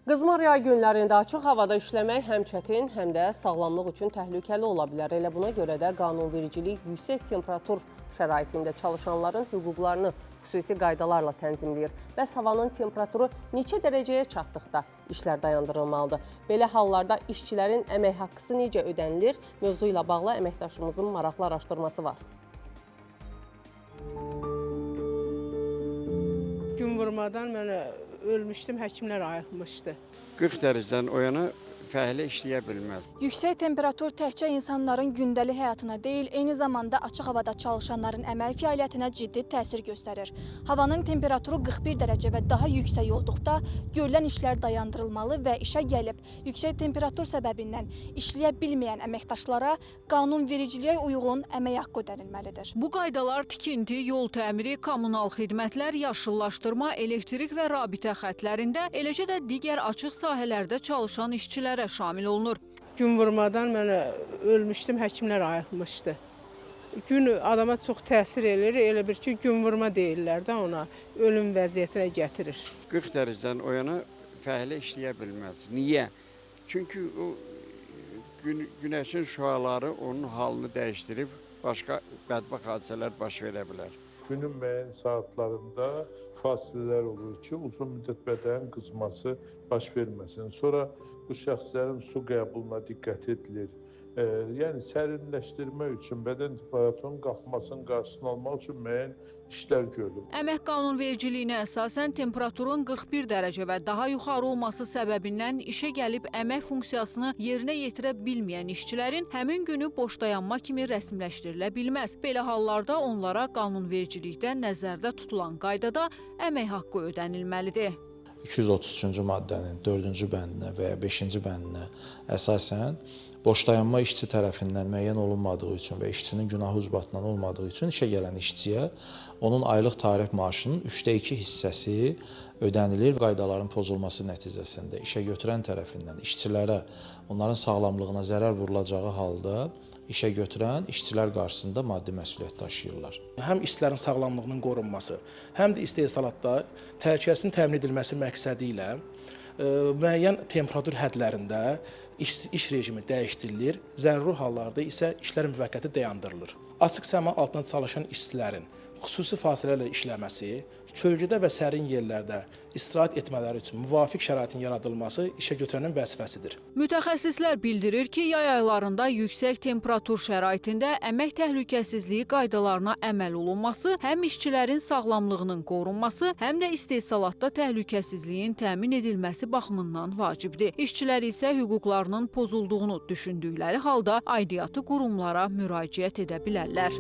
Qızmar yay günlərində açıq havada işləmək həm çətin, həm də sağlamlıq üçün təhlükəli ola bilər. Elə buna görə də qanunvericilik yüksək temperatur şəraitində çalışanların hüquqlarını xüsusi qaydalarla tənzimləyir. Bəs havanın temperaturu neçə dərəcəyə çatdıqda işlər dayandırılmalıdır? Belə hallarda işçilərin əmək haqqısı necə ödənilir? Mövzu ilə bağlı əməkdaşımızın maraqlı araşdırması var. Gün vurmadan mən ölmüşdüm, həkimlər ayıqmışdı. 40 dərəcədən o yana fəhlə işləyə bilməz. Yüksək temperatur təkcə insanların gündəlik həyatına deyil, eyni zamanda açıq havada çalışanların əmək fəaliyyətinə ciddi təsir göstərir. Havanın temperaturu 41 dərəcə və daha yüksək olduqda görülən işlər dayandırılmalı və işə gəlib yüksək temperatur səbəbindən işləyə bilməyən əməkdaşlara qanunvericiliyə uyğun əmək haqqı ödənilməlidir. Bu qaydalar tikinti, yol təmiri, kommunal xidmətlər, yaşıllaşdırma, elektrik və rabitə xətlərində, eləcə də digər açıq sahələrdə çalışan işçilərə şamil olunur. Gün vurmadan mən ölmüşdüm, həkimlər ayıqmışdı. Gün adama çox təsir edir, elə bir ki, gün vurma deyirlər də ona, ölüm vəziyyətinə gətirir. 40 dərəcədən o yana fəhlə işləyə bilməz. Niyə? Çünki o günəşin şüaları onun halını dəyişdirib, başqa bədbəxt hadisələr baş verə bilər. Günün müəyyən saatlarında fasilələr olur ki, uzun müddət bədən qızması baş verməsin. Sonra bu şəxslərin su qəbuluna diqqət edilir. Yəni sərinləşdirmə üçün, bədən temperaturunun qalxmasının qarşısını almaq üçün müəyyən işlər görülür. Əmək qanunvericiliyinə əsasən temperaturun 41 dərəcə və daha yuxarı olması səbəbindən işə gəlib əmək funksiyasını yerinə yetirə bilməyən işçilərin həmin günü boş dayanma kimi rəsmiləşdirilə bilməz. Belə hallarda onlara qanunvericilikdə nəzərdə tutulan qaydada əmək haqqı ödənilməlidir. 233-cü maddənin 4-cü bəndinə və ya 5-ci bəndinə əsasən boş dayanma işçi tərəfindən müəyyən olunmadığı üçün və işçinin günahı ucbatından olmadığı üçün işə gələn işçiyə onun aylıq tarif maaşının 3/2 hissəsi ödənilir. Qaydaların pozulması nəticəsində işə götürən tərəfindən işçilərə onların sağlamlığına zərər vurulacağı halda işə götürən işçilər qarşısında maddi məsuliyyət daşıyırlar. Həm işçilərin sağlamlığının qorunması, həm də istehsalatda təhlükəsizliyin təmin edilməsi məqsədi ilə müəyyən temperatur hədlərində iş rejimi dəyişdirilir, zəruri hallarda isə işlər müvəqqəti dayandırılır. Açıq səma altında çalışan işçilərin xüsusi fasilələrlə işləməsi, kölgədə və sərin yerlərdə istirahət etmələri üçün müvafiq şəraitin yaradılması işə götürənin vəzifəsidir. Mütəxəssislər bildirir ki, yay aylarında yüksək temperatur şəraitində əmək təhlükəsizliyi qaydalarına əməl olunması həm işçilərin sağlamlığının qorunması, həm də istehsalatda təhlükəsizliyin təmin edilməsi baxımından vacibdir. İşçilər isə hüquqlarının pozulduğunu düşündükləri halda aidiyyatı qurumlara müraciət edə bilərlər.